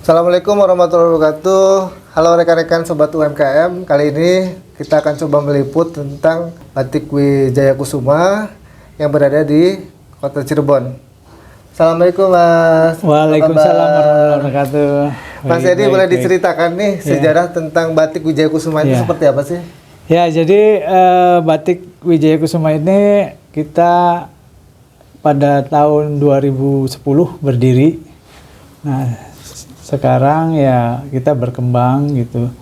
Assalamualaikum warahmatullahi wabarakatuh. Halo rekan-rekan sobat UMKM. Kali ini kita akan coba meliput tentang Batik Wijaya Kusuma yang berada di Kota Cirebon. Assalamualaikum Mas. Waalaikumsalam warahmatullahi wabarakatuh. Mas Edi, boleh diceritakan nih sejarah tentang Batik Wijaya Kusuma itu seperti apa sih? Ya, jadi Batik Wijaya Kusuma ini kita pada tahun 2010 berdiri. Nah, sekarang ya kita berkembang gitu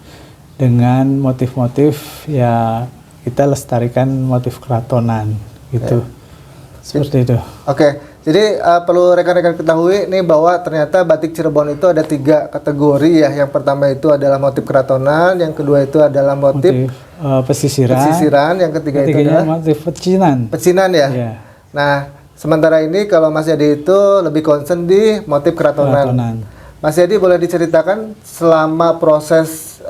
dengan motif-motif, ya kita lestarikan motif keratonan gitu. Seperti itu. Oke, jadi perlu rekan-rekan ketahui nih bahwa ternyata batik Cirebon itu ada 3 kategori ya. Yang pertama itu adalah motif keratonan, yang kedua itu adalah motif pesisiran, yang ketiga itu adalah motif pecinan. Pecinan ya. Nah, sementara ini kalau Mas Yadi itu lebih concern di motif keratonan. Mas Yadi boleh diceritakan selama proses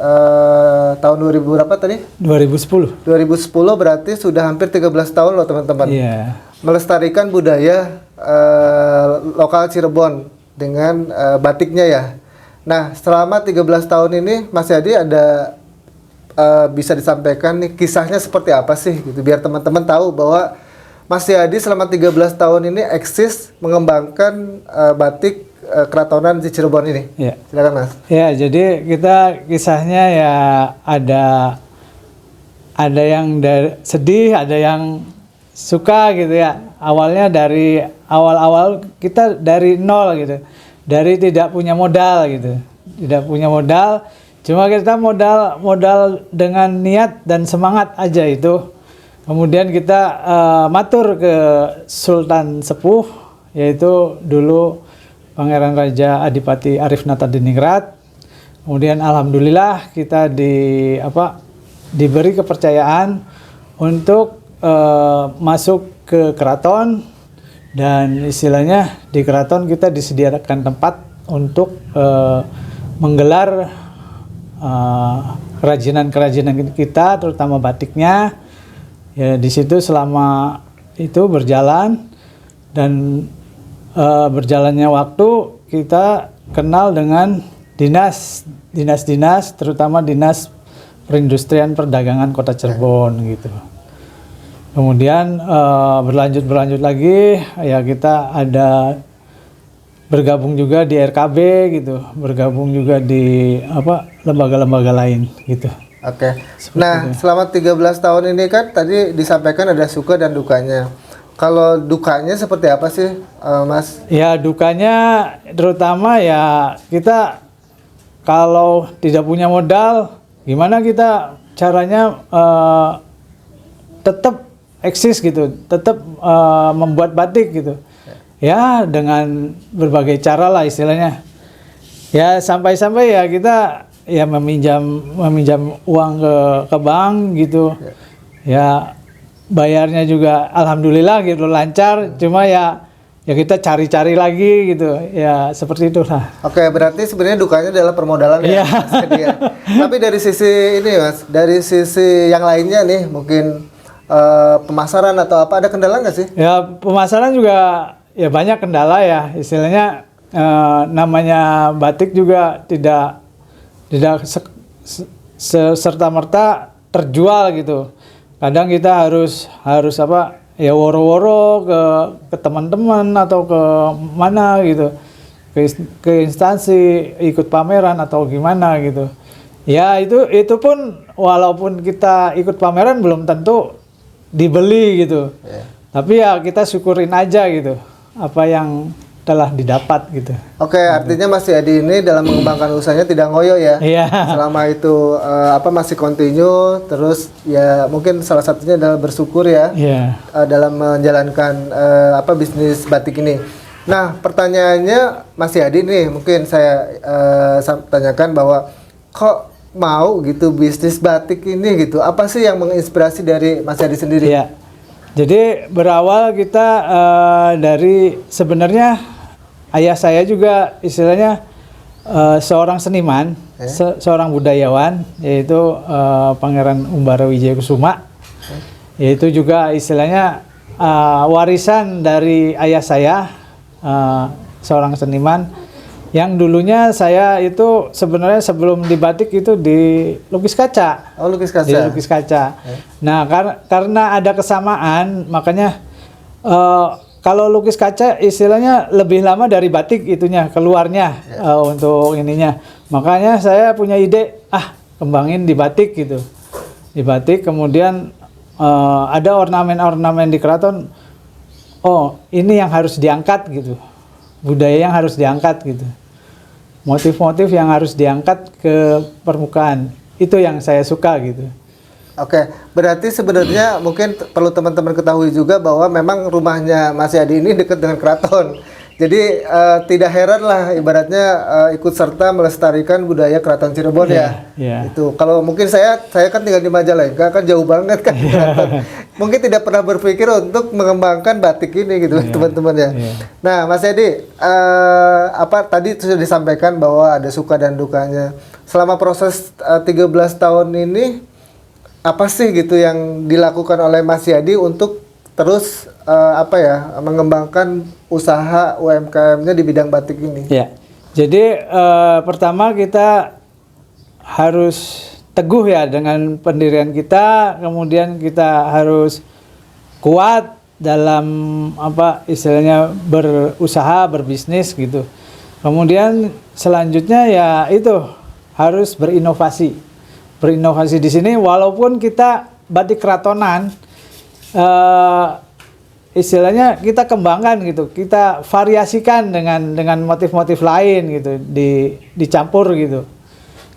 tahun 2000 berapa tadi? 2010. 2010 berarti sudah hampir 13 tahun loh teman-teman. Iya. Melestarikan budaya lokal Cirebon dengan batiknya ya. Nah, selama 13 tahun ini Mas Yadi ada bisa disampaikan nih kisahnya seperti apa sih gitu biar teman-teman tahu bahwa Mas Yadi selama 13 tahun ini eksis mengembangkan batik keratonan di Cirebon ini. Ya. Silakan Mas. Ya, jadi kita kisahnya ya ada yang sedih, ada yang suka gitu ya. Awalnya dari awal kita dari nol gitu. Dari tidak punya modal gitu. Tidak punya modal, cuma kita modal dengan niat dan semangat aja itu. Kemudian kita matur ke Sultan Sepuh, yaitu dulu Pangeran Raja Adipati Arif Natadiningrat. Kemudian alhamdulillah kita diberi kepercayaan untuk masuk ke keraton, dan istilahnya di keraton kita disediakan tempat untuk menggelar kerajinan kita, terutama batiknya. Ya, di situ selama itu berjalan, dan berjalannya waktu kita kenal dengan dinas, terutama dinas perindustrian perdagangan Kota Cirebon gitu. Kemudian berlanjut lagi ya kita ada bergabung juga di RKB gitu, bergabung juga di lembaga-lembaga lain gitu. Oke. Nah, selama 13 tahun ini kan tadi disampaikan ada suka dan dukanya. Kalau dukanya seperti apa sih, Mas? Ya, dukanya terutama ya kita kalau tidak punya modal, gimana kita caranya tetap eksis gitu, tetap membuat batik gitu. Ya, dengan berbagai cara lah istilahnya. Ya, sampai-sampai ya kita ya meminjam uang ke bank gitu. Ya, bayarnya juga alhamdulillah gitu lancar, cuma ya kita cari-cari lagi gitu. Ya, seperti itu lah. Oke, berarti sebenarnya dukanya adalah permodalan ya. Tapi dari sisi ini Mas, dari sisi yang lainnya nih mungkin pemasaran atau apa, ada kendala nggak sih? Ya, pemasaran juga ya banyak kendala ya. Istilahnya namanya batik juga tidak serta-merta terjual gitu. Kadang kita harus ya woro-woro ke teman-teman atau ke mana gitu, ke instansi, ikut pameran atau gimana gitu. Ya itu pun walaupun kita ikut pameran belum tentu dibeli gitu. Tapi ya kita syukurin aja gitu apa yang telah didapat gitu. Oke, artinya Mas Yadi ini dalam mengembangkan usahanya tidak ngoyo ya. Iya. Selama itu masih continue, terus ya mungkin salah satunya adalah bersyukur ya. Iya. Dalam menjalankan bisnis batik ini. Nah, pertanyaannya Mas Yadi nih, mungkin saya tanyakan bahwa kok mau gitu bisnis batik ini gitu. Apa sih yang menginspirasi dari Mas Yadi sendiri? Iya. Jadi berawal kita dari sebenarnya ayah saya juga istilahnya seorang seniman, seorang budayawan, yaitu Pangeran Umbara Wijaya Kusuma. Yaitu juga istilahnya warisan dari ayah saya, seorang seniman. Yang dulunya saya itu sebenarnya sebelum di batik itu di lukis kaca. Oh, lukis Di kaca. lukis kaca. Nah, karena ada kesamaan, makanya kalau lukis kaca istilahnya lebih lama dari batik itunya keluarnya untuk ininya. Makanya saya punya ide, kembangin di batik gitu. Di batik, kemudian ada ornamen-ornamen di keraton. Oh, ini yang harus diangkat gitu. Budaya yang harus diangkat gitu. Motif-motif yang harus diangkat ke permukaan. Itu yang saya suka gitu. Oke, berarti sebenarnya mungkin perlu teman-teman ketahui juga bahwa memang rumahnya Mas Yadi ini dekat dengan keraton. Jadi tidak heran lah ibaratnya ikut serta melestarikan budaya Keraton Cirebon ya. Itu kalau mungkin saya kan tinggal di Majalengka, kan jauh banget kan. Mungkin tidak pernah berpikir untuk mengembangkan batik ini gitu teman-teman ya. Nah, Mas Yadi, tadi sudah disampaikan bahwa ada suka dan dukanya. Selama proses 13 tahun ini apa sih gitu yang dilakukan oleh Mas Yadi untuk terus mengembangkan usaha UMKM-nya di bidang batik ini? Ya, jadi pertama kita harus teguh ya dengan pendirian kita, kemudian kita harus kuat dalam istilahnya berusaha, berbisnis gitu. Kemudian selanjutnya ya itu harus berinovasi di sini, walaupun kita batik keratonan. Istilahnya kita kembangkan gitu, kita variasikan dengan motif-motif lain gitu, dicampur gitu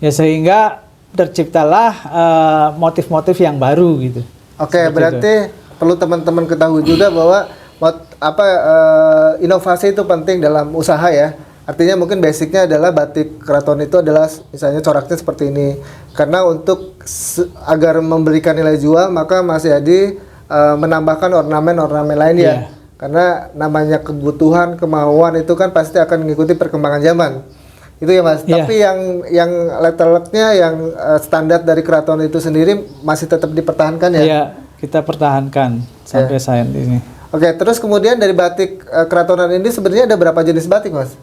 ya, sehingga terciptalah motif-motif yang baru gitu. Oke, berarti perlu teman-teman ketahui juga bahwa inovasi itu penting dalam usaha ya. Artinya mungkin basicnya adalah batik keraton itu adalah misalnya coraknya seperti ini, karena untuk agar memberikan nilai jual maka Mas Yadi menambahkan ornamen-ornamen lain ya. Karena namanya kebutuhan, kemauan itu kan pasti akan mengikuti perkembangan zaman. Itu ya Mas. Tapi yang letter-nya yang standar dari keraton itu sendiri masih tetap dipertahankan ya? Iya, kita pertahankan sampai saat ini. Oke, terus kemudian dari batik keratonan ini sebenarnya ada berapa jenis batik Mas?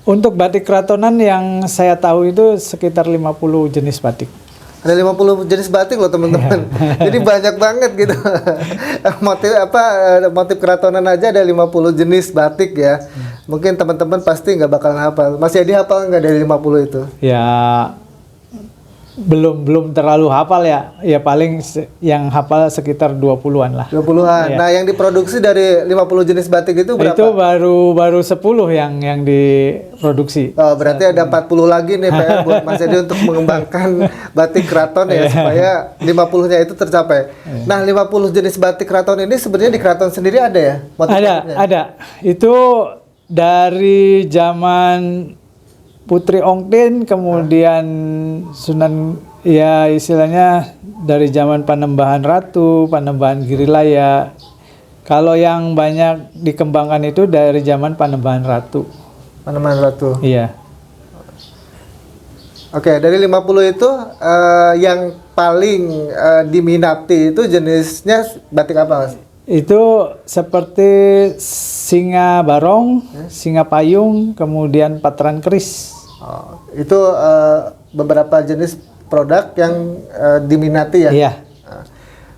Untuk batik keratonan yang saya tahu itu sekitar 50 jenis batik. Ada 50 jenis batik loh teman-teman. Jadi banyak banget gitu. Motif keratonan aja ada 50 jenis batik ya. Mungkin teman-teman pasti nggak bakal hafal. Mas Yadi hafal nggak dari 50 itu? Ya belum terlalu hafal ya. Ya paling yang hafal sekitar 20-an lah. 20-an. Nah, yang diproduksi dari 50 jenis batik itu berapa? Itu baru 10 yang diproduksi. Oh, berarti ada 40 lagi nih PR buat Mas Yadi untuk mengembangkan batik keraton ya, supaya 50-nya itu tercapai. Nah, 50 jenis batik keraton ini sebenarnya di keraton sendiri ada ya? Ada. Itu dari zaman Putri Ongtin, kemudian Sunan, ya istilahnya dari zaman Panembahan Ratu, Panembahan Girilaya. Kalau yang banyak dikembangkan itu dari zaman Panembahan Ratu. Panembahan Ratu. Iya. Oke, dari 50 itu yang paling diminati itu jenisnya batik apa Mas? Itu seperti singa barong, singa payung, kemudian patran keris. Oh, itu beberapa jenis produk yang diminati ya. Iya.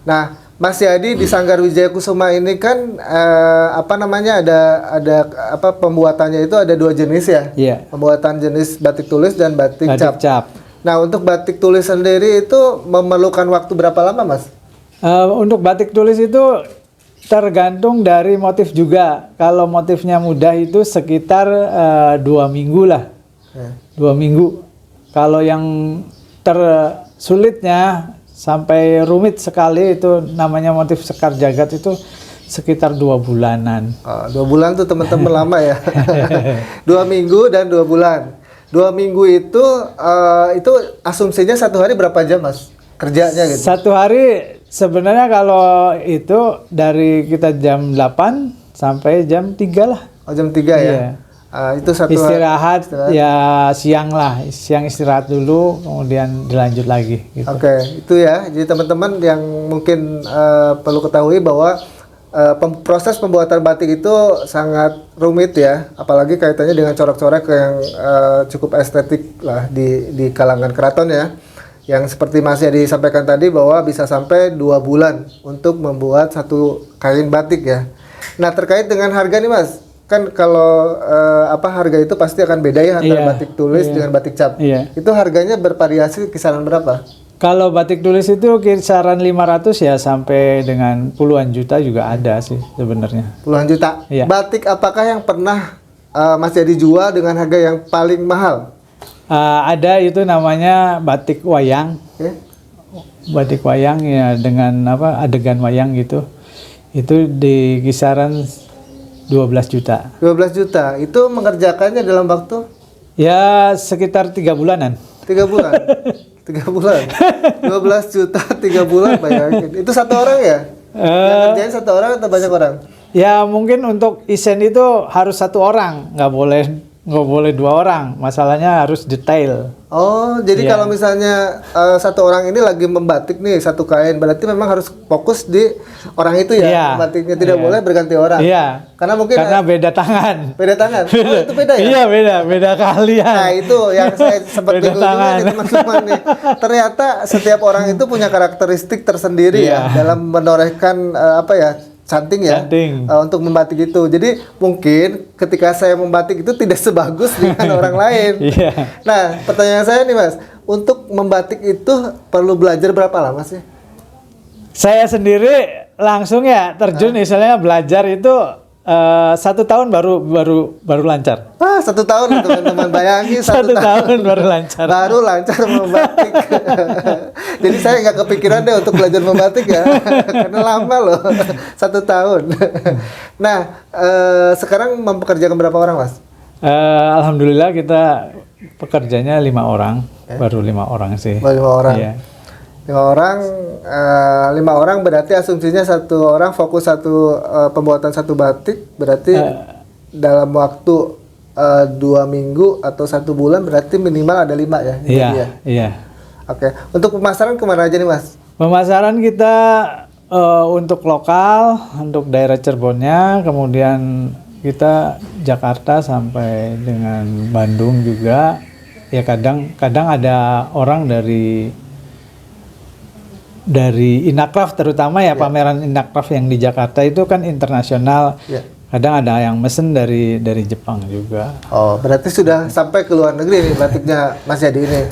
Nah, Mas Yadi di Sanggar Wijaya Kusuma ini kan ada pembuatannya itu ada 2 jenis ya. Iya. Pembuatan jenis batik tulis dan batik cap. cap. Nah, untuk batik tulis sendiri itu memerlukan waktu berapa lama, Mas? Untuk batik tulis itu tergantung dari motif juga. Kalau motifnya mudah itu sekitar 2 minggu lah. 2 minggu. Kalau yang tersulitnya sampai rumit sekali itu namanya motif Sekar Jagad itu sekitar 2 bulanan. 2 bulan tuh teman-teman lama ya. 2 minggu dan 2 bulan. 2 minggu itu asumsinya 1 hari berapa jam Mas kerjanya gitu? 1 hari sebenarnya kalau itu dari kita jam 8 sampai jam 3 lah. Oh, jam 3 ya? Itu 1 istirahat ya, siang istirahat dulu, kemudian dilanjut lagi gitu. Oke, itu ya. Jadi teman-teman yang mungkin perlu ketahui bahwa proses pembuatan batik itu sangat rumit ya, apalagi kaitannya dengan corak-corak yang cukup estetik lah di kalangan keraton ya. Yang seperti Mas Yadi sampaikan tadi bahwa bisa sampai 2 bulan untuk membuat satu kain batik ya. Nah terkait dengan harga nih Mas, kan kalau harga itu pasti akan beda ya antara Iya, batik tulis iya. dengan batik cap. Iya. Itu harganya bervariasi kisaran berapa? Kalau batik tulis itu kisaran 500 ya sampai dengan puluhan juta juga ada sih sebenarnya. Puluhan juta. Iya. Batik apakah yang pernah Mas Yadi jual dengan harga yang paling mahal? Ada itu namanya batik wayang. Oke. Batik wayang ya dengan adegan wayang gitu. Itu di kisaran 12 juta. 12 juta. Itu mengerjakannya dalam waktu Ya sekitar 3 bulanan. 3 bulan. 3 bulan. 12 juta 3 bulan bayangin. Itu satu orang ya? Yang kerjain satu orang atau banyak orang? Ya mungkin untuk isen itu harus satu orang, nggak boleh 2 orang. Masalahnya harus detail. Oh, jadi Iya. kalau misalnya satu orang ini lagi membatik nih satu kain, berarti memang harus fokus di orang itu ya, Iya. membatiknya tidak Iya. boleh berganti orang. Iya. Karena mungkin Karena beda tangan. beda tangan. Oh, itu beda ya? Iya beda kalian. Nah itu yang saya sempat Beda bingung juga tangan. nih teman-teman nih. Ternyata setiap orang itu punya karakteristik tersendiri ya Iya. dalam menorehkan canting ya Canting. untuk membatik itu. Jadi mungkin ketika saya membatik itu tidak sebagus dengan orang lain. Iya. Nah pertanyaan saya nih Mas, untuk membatik itu perlu belajar berapa lama sih? Saya sendiri langsung ya terjun misalnya belajar itu 1 tahun baru lancar. 1 tahun teman-teman, bayangin 1 1 tahun baru lancar. baru lancar membatik. Jadi saya nggak kepikiran deh untuk belajar membatik ya, karena lama loh 1 tahun. Nah sekarang mempekerjakan berapa orang Mas? Alhamdulillah kita pekerjanya 5 orang, baru 5 orang sih. Baru 5 orang. Iya. 5 orang berarti asumsinya 1 orang fokus pembuatan satu batik, berarti dalam waktu 2 minggu atau 1 bulan berarti minimal ada 5 ya? Iya, Jadi ya? iya. Oke, untuk pemasaran kemana aja nih Mas? Pemasaran kita untuk lokal, untuk daerah Cirebonnya, kemudian kita Jakarta sampai dengan Bandung juga. Ya kadang ada orang dari Inakraf terutama ya, pameran Inakraf yang di Jakarta itu kan internasional. Ya. Kadang ada yang mesen dari Jepang juga. Oh, berarti sudah sampai ke luar negeri nih batiknya Mas Yadi ini.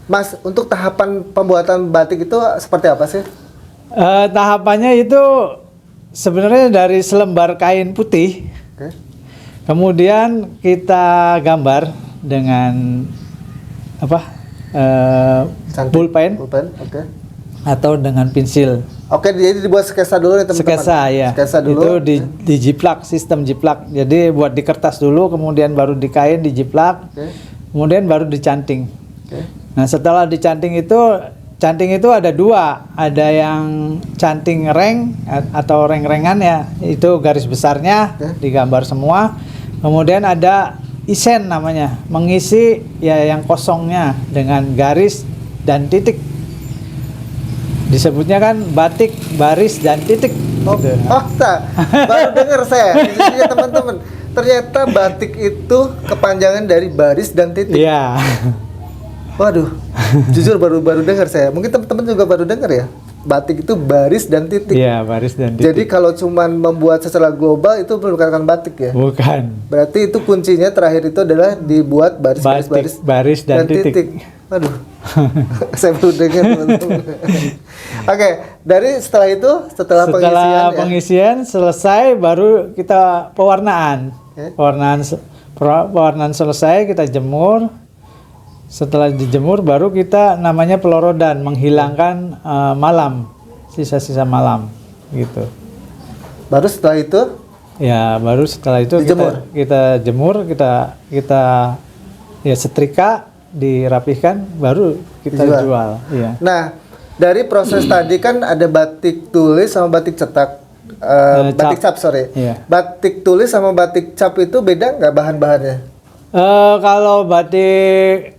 Mas, untuk tahapan pembuatan batik itu seperti apa sih? Tahapannya itu sebenarnya dari selembar kain putih, Oke. kemudian kita gambar dengan Cantik. pulpen Pulpen, oke. atau dengan pensil. Oke, jadi dibuat sketsa dulu nih teman-teman. Sketsa ya. Sketsa dulu. Itu di jiplak, sistem jiplak. Jadi buat di kertas dulu, kemudian baru di kain dijiplak, Oke. kemudian baru dicanting. Oke. Nah setelah dicanting itu, canting itu ada 2, ada yang canting reng atau reng-rengan ya, itu garis besarnya digambar semua. Kemudian ada isen namanya, mengisi ya yang kosongnya dengan garis dan titik. Disebutnya kan batik baris dan titik. Oh, Gitu. baru dengar saya. Jadi teman-teman, ternyata batik itu kepanjangan dari baris dan titik. Iya. Waduh, jujur baru dengar saya. Mungkin teman-teman juga baru dengar ya. Batik itu baris dan titik. Iya, baris dan titik. Jadi kalau cuman membuat secara global itu bukan batik ya. Bukan. Berarti itu kuncinya terakhir itu adalah dibuat Batik, baris-baris baris dan titik. Waduh, saya baru dengar teman-teman. Oke, setelah pengisian ya. Pengisian selesai baru kita pewarnaan. Oke. Pewarnaan selesai kita jemur. Setelah dijemur baru kita namanya pelorodan, menghilangkan malam, sisa-sisa malam gitu. Baru setelah itu Ya, baru setelah itu dijemur. kita jemur, kita ya setrika, dirapihkan, baru kita Dijual. jual. Iya. Nah, dari proses tadi kan ada batik tulis sama batik cetak. Batik cap, sorry. Iya. Batik tulis sama batik cap itu beda nggak bahan-bahannya?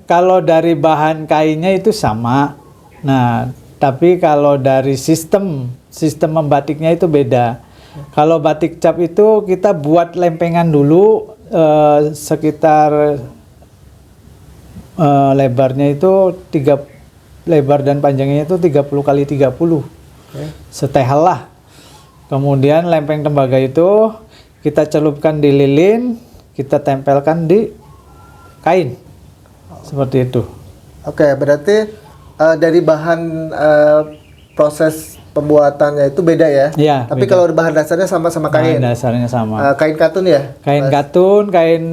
Kalau dari bahan kainnya itu sama. Nah, tapi kalau dari sistem membatiknya itu beda. Kalau batik cap itu kita buat lempengan dulu sekitar lebarnya itu lebar dan panjangnya itu 30 kali 30. Setehel lah. Kemudian lempeng tembaga itu kita celupkan di lilin, kita tempelkan di kain. Seperti itu. Oke, berarti dari bahan proses pembuatannya itu beda ya? Iya, tapi beda. kalau bahan dasarnya sama-sama kain? Bahan dasarnya sama. Kain katun ya? Kain katun, kain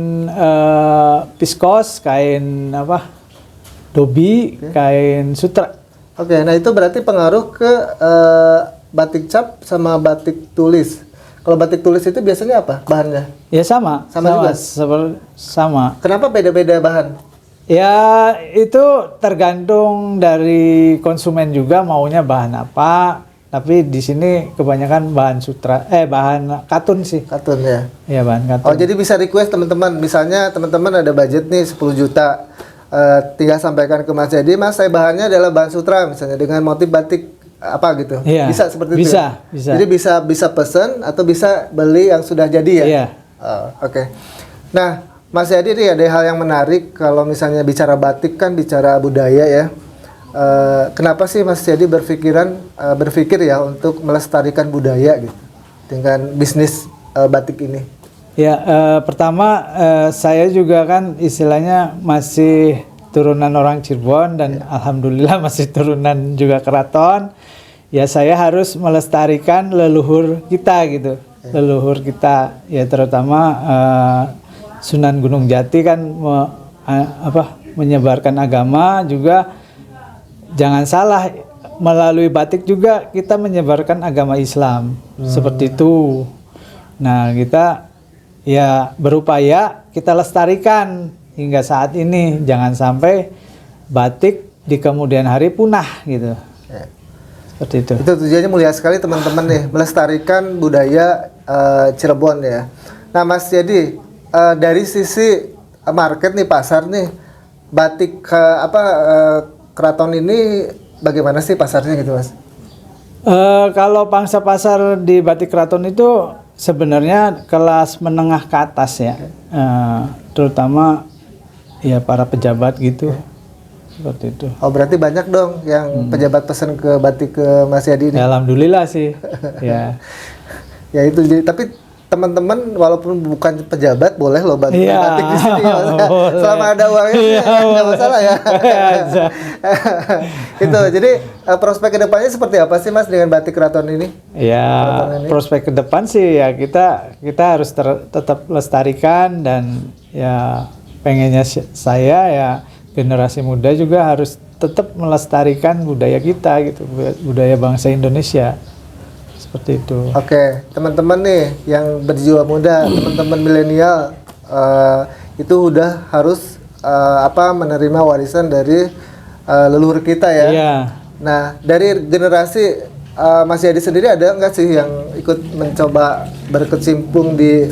viskos, kain apa? Dobi, kain sutra. Oke, nah itu berarti pengaruh ke batik cap sama batik tulis. Kalau batik tulis itu biasanya apa bahannya? Ya sama. Sama juga? Sama. Kenapa beda-beda bahan? Ya itu tergantung dari konsumen juga maunya bahan apa. Tapi di sini kebanyakan bahan bahan katun sih. Katun ya? Iya, bahan katun. Oh, jadi bisa request teman-teman. Misalnya teman-teman ada budget nih 10 juta. Tinggal sampaikan ke Mas Jadi, Mas, saya bahannya adalah bahan sutra misalnya dengan motif batik apa gitu. Iya, bisa seperti itu. bisa, Ya? bisa. Jadi bisa pesan atau bisa beli yang sudah jadi ya? Iya. Oke. Nah, Mas Jadi nih ada hal yang menarik kalau misalnya bicara batik kan bicara budaya ya. Kenapa sih Mas Jadi berpikir ya untuk melestarikan budaya gitu dengan bisnis batik ini? Ya, pertama saya juga kan istilahnya masih turunan orang Cirebon dan alhamdulillah masih turunan juga keraton. Ya saya harus melestarikan leluhur kita gitu. Leluhur kita ya terutama Sunan Gunung Jati kan menyebarkan agama juga. Jangan salah, melalui batik juga kita menyebarkan agama Islam. Seperti itu. Nah, kita ya berupaya kita lestarikan hingga saat ini, jangan sampai batik di kemudian hari punah gitu. Ya. Seperti itu. Itu tujuannya mulia sekali teman-teman nih, melestarikan budaya Cirebon ya. Nah Mas Jadi dari sisi market nih, pasar nih, batik keraton ini bagaimana sih pasarnya gitu Mas? Kalau pangsa pasar di batik keraton itu sebenarnya kelas menengah ke atas ya, terutama ya para pejabat gitu, seperti itu. Oh berarti banyak dong yang pejabat pesan ke batik ke Mas Yadi ini. Ya, alhamdulillah sih, ya. Ya itu jadi, tapi teman-teman walaupun bukan pejabat boleh loh bantu Iya, batik di sini ya, Mas. boleh. Selama ada uangnya Iya, nggak masalah ya. Aja. Itu jadi prospek kedepannya seperti apa sih Mas dengan batik keraton ini? Ya, Keraton ini? prospek ke depan sih ya kita harus tetap lestarikan dan ya pengennya saya ya generasi muda juga harus tetap melestarikan budaya kita gitu, budaya bangsa Indonesia. Seperti itu. Oke, teman-teman nih yang berjiwa muda, teman-teman milenial itu udah harus menerima warisan dari leluhur kita ya. Iya. Nah, dari generasi Mas Yadi sendiri ada nggak sih yang ikut mencoba berkecimpung di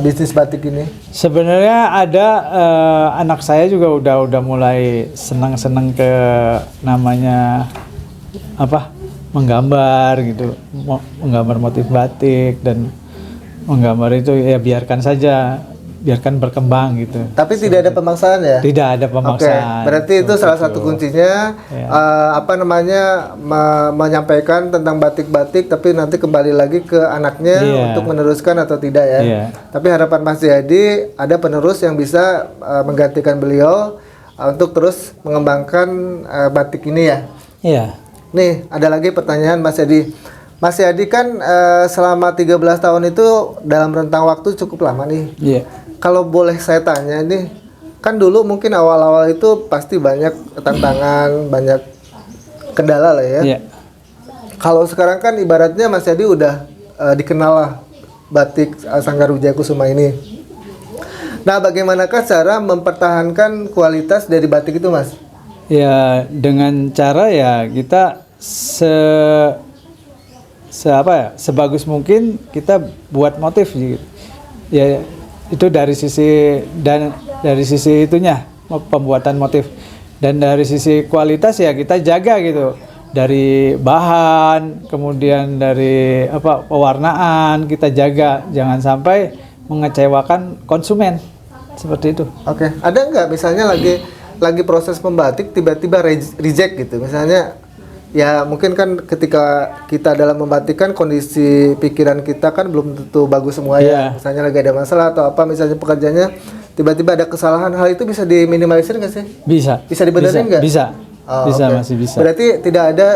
bisnis batik ini? Sebenarnya ada anak saya juga udah mulai senang-senang ke namanya menggambar gitu, menggambar motif batik dan menggambar itu ya biarkan saja, biarkan berkembang gitu. Tapi tidak ada pemaksaan ya? Tidak ada Oke, pemaksaan. berarti itu salah satu kuncinya Ya. Menyampaikan tentang batik-batik, tapi nanti kembali lagi ke anaknya Iya. untuk meneruskan atau tidak ya. Iya. Tapi harapan Mas Jadi ada penerus yang bisa menggantikan beliau untuk terus mengembangkan batik ini ya. Iya. Nih, ada lagi pertanyaan Mas Yadi. Mas Yadi kan selama 13 tahun itu dalam rentang waktu cukup lama nih. Iya. Kalau boleh saya tanya nih, kan dulu mungkin awal-awal itu pasti banyak tantangan, banyak kendala lah ya. Iya. Kalau sekarang kan ibaratnya Mas Yadi udah dikenal lah batik Sanggar Wijaya Kusuma ini. Nah, bagaimanakah cara mempertahankan kualitas dari batik itu, Mas? Ya dengan cara ya kita sebagus mungkin kita buat motif gitu. Ya itu dari sisi itunya pembuatan motif, dan dari sisi kualitas ya kita jaga gitu. dari bahan, kemudian dari pewarnaan kita jaga, jangan sampai mengecewakan konsumen seperti itu. Oke, ada nggak misalnya lagi proses membatik tiba-tiba reject gitu, misalnya ya mungkin kan ketika kita dalam membatik kan kondisi pikiran kita kan belum tentu bagus semua ya, misalnya lagi ada masalah atau apa, misalnya pekerjaannya tiba-tiba ada kesalahan, hal itu bisa diminimalisir nggak sih? Bisa dibenerin nggak? Bisa. Oh, bisa, okay. Masih bisa. Berarti tidak ada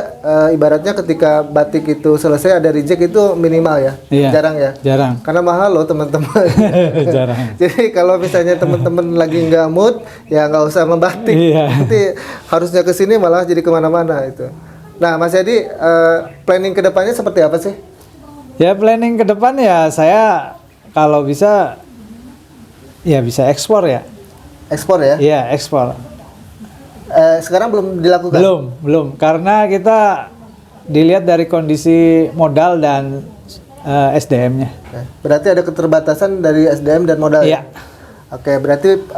ibaratnya ketika batik itu selesai ada reject itu minimal ya? Iya, jarang ya? Jarang. Karena mahal loh teman-teman. Jarang. Jadi kalau misalnya teman-teman lagi nggak mood, ya nggak usah membatik. Iya. Nanti harusnya ke sini malah jadi kemana-mana itu. Nah, Mas Yadi, planning kedepannya seperti apa sih? Ya planning ke depan ya saya kalau bisa ya bisa ekspor ya. Ekspor ya? Iya, ekspor. Sekarang belum dilakukan? Belum. Karena kita dilihat dari kondisi modal dan SDM-nya. Berarti ada keterbatasan dari SDM dan modal Iya. ya? Oke, berarti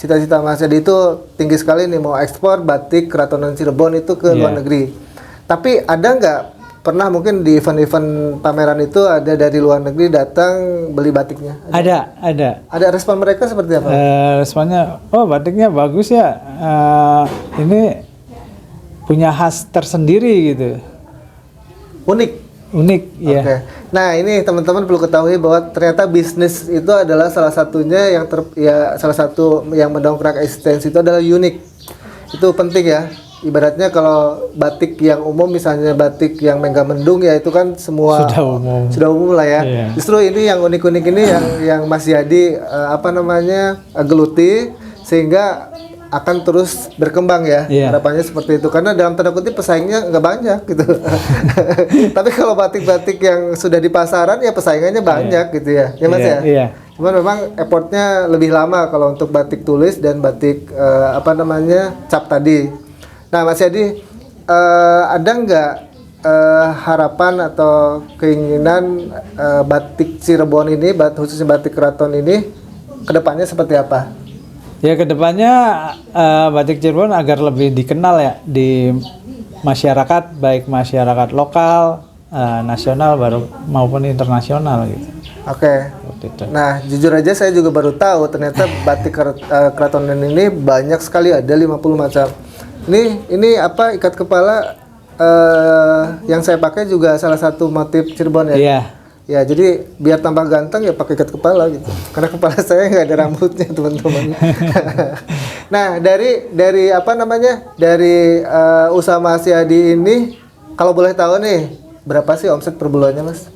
cita-cita Mas Yadi itu tinggi sekali nih, mau ekspor batik Keratonan Cirebon itu ke luar negeri. Tapi ada nggak pernah mungkin di event-event pameran itu ada dari luar negeri datang beli batiknya? Ada. Ada respon mereka seperti apa? Responnya, oh batiknya bagus ya, ini punya khas tersendiri gitu. Unik, ya. Oke. Nah ini teman-teman perlu ketahui bahwa ternyata bisnis itu adalah salah satunya salah satu yang mendongkrak eksistensi itu adalah unik. Itu penting ya. Ibaratnya kalau batik yang umum, misalnya batik yang Megamendung ya itu kan semua sudah umum lah ya. Iya. Justru ini yang unik-unik ini yang Mas Yadi geluti sehingga akan terus berkembang ya. Iya. Harapannya seperti itu karena dalam tanda kutip pesaingnya nggak banyak gitu. Tapi kalau batik-batik yang sudah di pasaran ya pesaingannya banyak gitu ya. Ya Mas ya. Iya. Cuman memang effortnya lebih lama kalau untuk batik tulis dan batik cap tadi. Nah, Mas Yadi, ada nggak harapan atau keinginan batik Cirebon ini, khususnya batik keraton ini, kedepannya seperti apa? Ya kedepannya batik Cirebon agar lebih dikenal ya di masyarakat, baik masyarakat lokal, nasional, maupun internasional gitu. Oke. Nah, jujur aja saya juga baru tahu ternyata batik keratonan ini banyak sekali, ada 50 macam. Ini apa ikat kepala yang saya pakai juga salah satu motif Cirebon ya? Iya. Ya, jadi biar tambah ganteng ya pakai ikat kepala gitu. Karena kepala saya nggak ada rambutnya, teman-teman. Nah, dari usaha Mas Yadi ini, kalau boleh tahu nih, berapa sih omset per bulannya, Mas?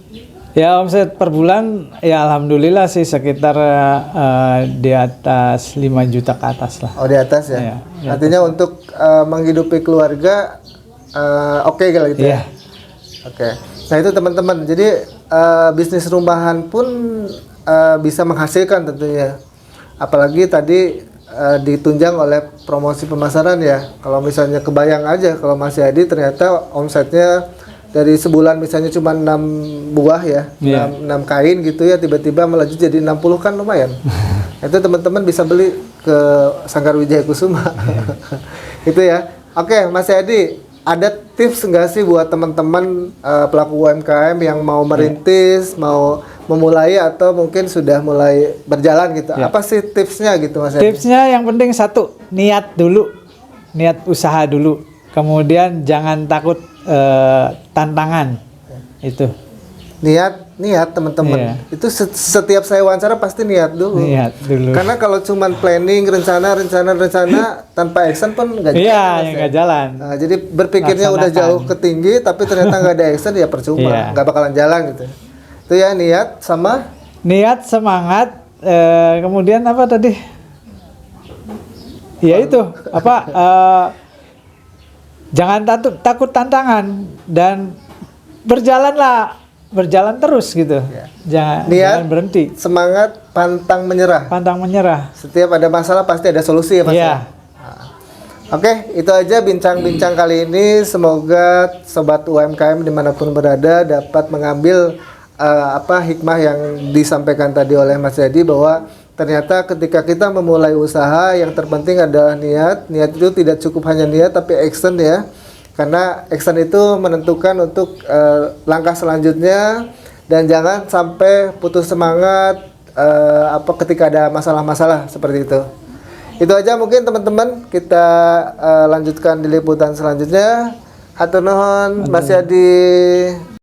Ya, omset per bulan ya alhamdulillah sih sekitar di atas 5 juta ke atas lah. Oh, di atas ya? Iya, artinya untuk menghidupi keluarga oke kalau gitu ya? Oke. Nah, itu teman-teman. Jadi bisnis rumahan pun bisa menghasilkan tentunya. Apalagi tadi ditunjang oleh promosi pemasaran ya. Kalau misalnya kebayang aja kalau Mas Yadi ternyata omsetnya dari sebulan misalnya cuma 6 buah ya, 6 kain gitu ya, tiba-tiba melaju jadi 60 kan lumayan. Itu teman-teman bisa beli ke Sanggar Wijaya Kusuma. Itu ya. Oke, Mas Yadi, ada tips nggak sih buat teman-teman pelaku UMKM yang mau merintis, mau memulai atau mungkin sudah mulai berjalan gitu? Apa sih tipsnya gitu, Mas Yadi? Tipsnya yang penting satu, niat dulu, niat usaha dulu. Kemudian jangan takut tantangan itu. Niat teman-teman. Itu setiap saya wawancara pasti niat dulu. Karena kalau cuma planning, rencana tanpa action pun nggak jalan. Iya, nggak jalan. Nah, jadi berpikirnya udah jauh ke tinggi, tapi ternyata nggak ada action ya percuma, nggak bakalan jalan gitu. Itu ya niat sama. Niat, semangat, kemudian apa tadi? Ya itu jangan takut tantangan dan berjalan terus gitu. Jangan berhenti. Semangat, pantang menyerah. Setiap ada masalah pasti ada solusi ya Mas. Iya. Oke, itu aja bincang-bincang kali ini. Semoga sobat UMKM dimanapun berada dapat mengambil hikmah yang disampaikan tadi oleh Mas Yadi, bahwa ternyata ketika kita memulai usaha yang terpenting adalah niat. Niat itu tidak cukup hanya niat tapi action ya. Karena action itu menentukan untuk langkah selanjutnya, dan jangan sampai putus semangat ketika ada masalah-masalah seperti itu. Itu aja mungkin teman-teman, kita lanjutkan di liputan selanjutnya. Hatur nuhun Mas Yadi.